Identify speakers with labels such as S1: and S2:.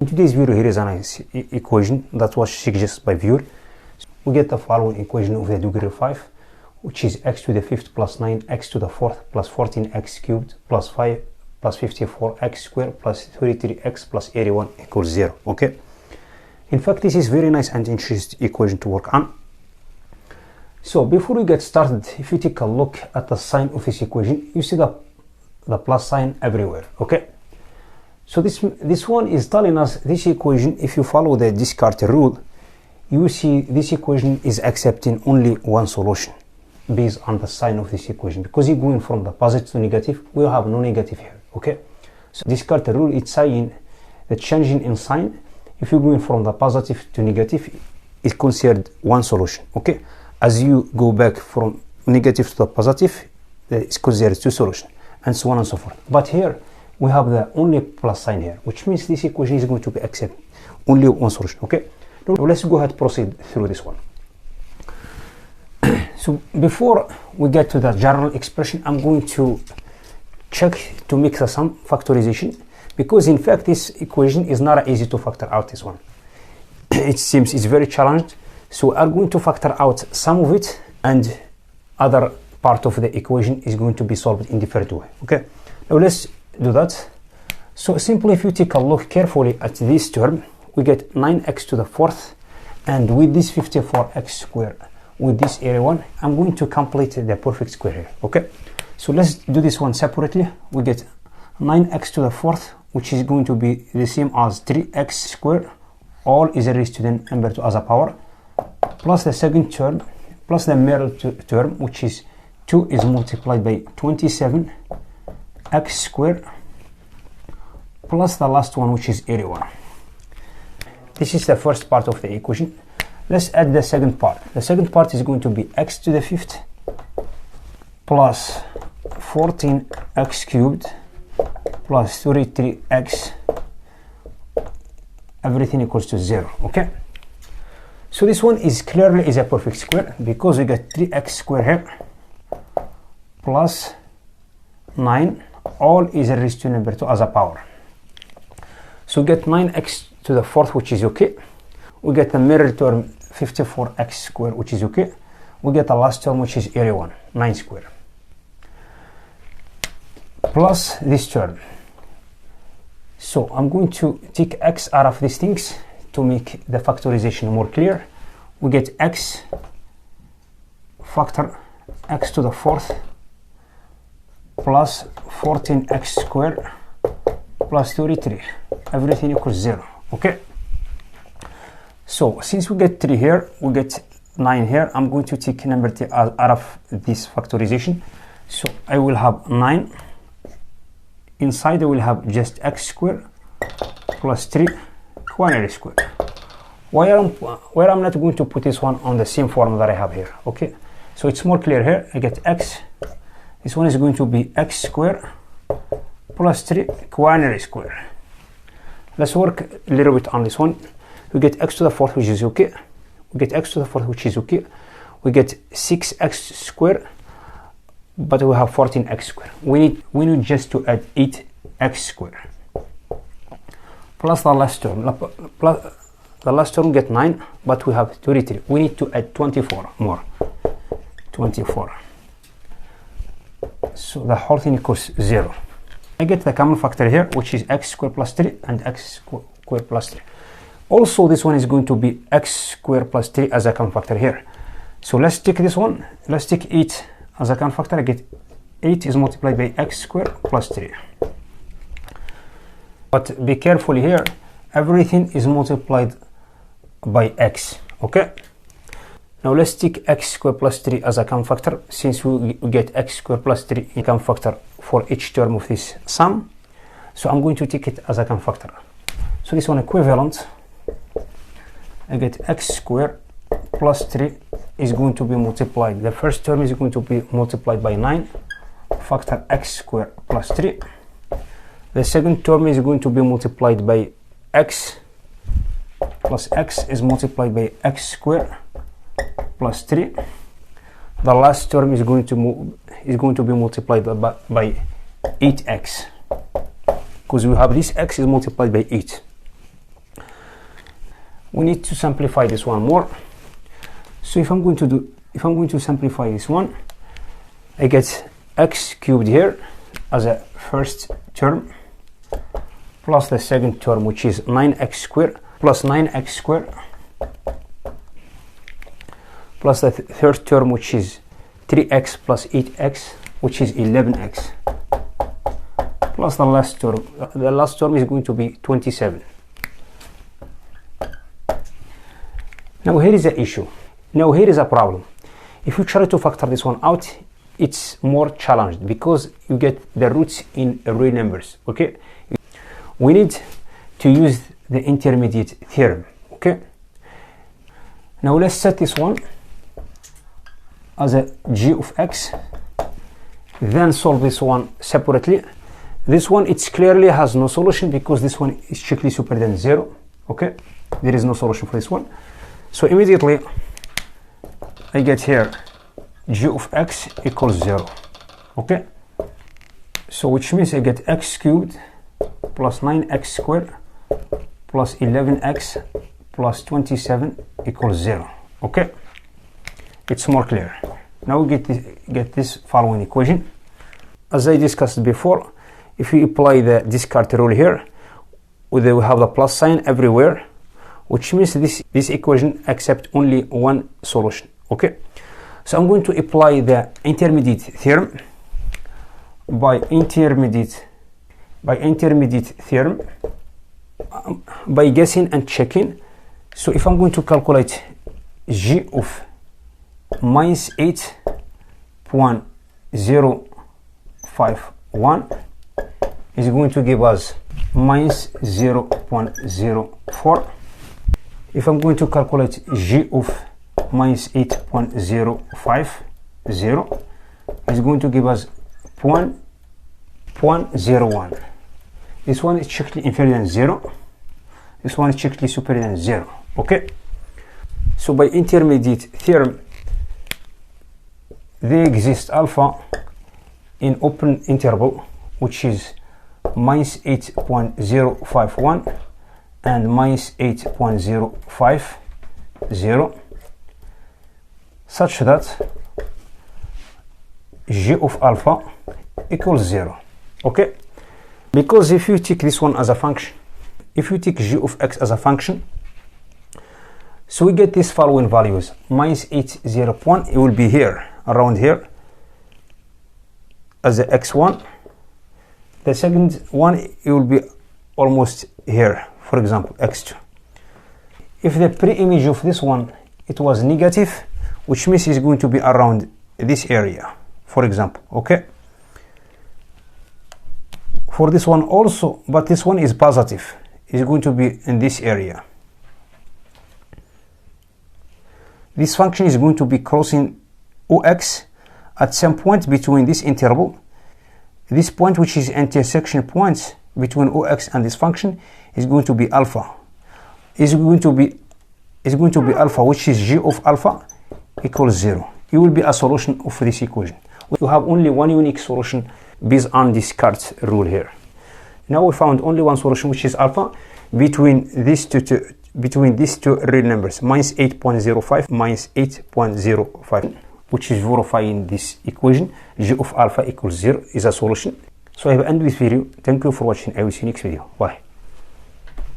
S1: In today's video, here is a nice equation that was suggested by viewer. We get the following equation of the degree of 5, which is x to the 5th plus 9, x to the 4th plus 14x cubed plus 5 plus 54x squared plus 33x plus 81 equals 0. Okay. In fact, this is very nice and interesting equation to work on. So before we get started, if you take a look at the sign of this equation, you see the plus sign everywhere. Okay. So this one is telling us this equation, if you follow the Descartes rule, you see this equation is accepting only one solution based on the sign of this equation, because you're going from the positive to negative, we have no negative here. Okay, so Descartes rule, it's saying the changing in sign, if you're going from the positive to negative, is considered one solution. Okay, as you go back from negative to the positive, it's considered two solutions, and so on and so forth. But here we have the only plus sign here, which means this equation is going to be accept only one solution. Okay, now let's go ahead and proceed through this one. So before we get to the general expression, I'm going to check to make the sum factorization, because in fact this equation is not easy to factor out this one. It seems it's very challenged, so I'm going to factor out some of it, and other part of the equation is going to be solved in different way. Okay, now let's do that. So simply, if you take a look carefully at this term, we get 9x to the 4th, and with this 54x squared, with this area 1, I'm going to complete the perfect square here. Okay, so let's do this one separately. We get 9x to the 4th, which is going to be the same as 3x squared, all is raised to the number 2 as a power, plus the second term, plus the middle term, which is 2 is multiplied by 27 x squared, plus the last one, which is 81. This is the first part of the equation. Let's add the second part. The second part is going to be x to the 5th plus 14x cubed plus 33x, everything equals to 0. Okay, so this one is clearly is a perfect square, because we get 3x squared here plus 9, all is raised to number 2 as a power. So we get 9x to the 4th, which is okay. We get the mirror term 54x squared, which is okay. We get the last term, which is area 1, 9 squared, plus this term. So I'm going to take x out of these things to make the factorization more clear. We get x factor x to the 4th plus 14x squared plus 33, everything equals 0. Okay, so since we get 3 here, we get 9 here, I'm going to take number 3 out of this factorization. So I will have 9 inside, I will have just x squared plus 3 quantity squared. Where I'm not going to put this one on the same form that I have here. Okay, so it's more clear here. I get x, this one is going to be x squared plus 3 quantity squared. Let's work a little bit on this one. We get x to the 4th, which is okay. We get x to the 4th, which is okay. We get 6x squared, but we have 14x squared. We need just to add 8x squared plus the last term. Plus the last term get 9, but we have 33. We need to add 24 more. 24. So the whole thing equals 0. I get the common factor here, which is x squared plus 3 and x squared plus 3. Also, this one is going to be x squared plus 3 as a common factor here. So let's take this one. Let's take 8 as a common factor. I get 8 is multiplied by x squared plus 3. But be careful here. Everything is multiplied by x. Okay. Now let's take x squared plus 3 as a common factor, since we get x squared plus 3 in common factor for each term of this sum. So I'm going to take it as a common factor. So this one equivalent, I get x squared plus 3 is going to be multiplied. The first term is going to be multiplied by 9, factor x squared plus 3. The second term is going to be multiplied by x, plus x is multiplied by x squared plus 3. The last term is going to be multiplied by 8x, because we have this x is multiplied by 8. we need to simplify this one more. So if I'm going to simplify this one, I get x cubed here as a first term, plus the second term, which is 9x squared, plus 9x squared, plus the third term, which is 3x plus 8x, which is 11x, plus the last term. The last term is going to be 27. Now here is the issue. Now here is a problem. If you try to factor this one out, it's more challenged because you get the roots in real numbers. Okay, we need to use the intermediate theorem. Okay, now let's set this one as a g of x, then solve this one separately. This one, it clearly has no solution because this one is strictly superior than 0. Okay, there is no solution for this one. So immediately I get here g of x equals 0. Okay, so which means I get x cubed plus 9x squared plus 11x plus 27 equals 0. Okay, it's more clear. Now we get this following equation. As I discussed before, if we apply the Descartes rule here, we have the plus sign everywhere, which means this equation accepts only one solution. Okay, so I'm going to apply the intermediate theorem. By intermediate theorem, by guessing and checking. So if I'm going to calculate g of minus 8.051 is going to give us minus 0.04. If I'm going to calculate g of minus 8.050 is going to give us 0.01. This one is strictly inferior than 0. This one is strictly superior than 0. Okay, so by intermediate theorem, they exist alpha in open interval, which is minus 8.051 and minus 8.050, such that g of alpha equals 0. Okay, because if you take this one as a function, if you take g of x as a function, so we get these following values. Minus 8.01, it will be here, around here, as the x1. The second one, it will be almost here, for example, x2. If the pre-image of this one, it was negative, which means it's going to be around this area, for example. Okay, for this one also, but this one is positive, it's going to be in this area. This function is going to be crossing OX at some point between this interval. This point, which is intersection points between OX and this function, is going to be alpha. Is going to be alpha, which is g of alpha equals 0. It will be a solution of this equation. We have only one unique solution based on Descartes rule here. Now we found only one solution, which is alpha between these two real numbers, minus 8.05 minus 8.05, which is verifying this equation. G of alpha equals 0 is a solution. So I have ended this video. Thank you for watching. I will see you next video. Bye.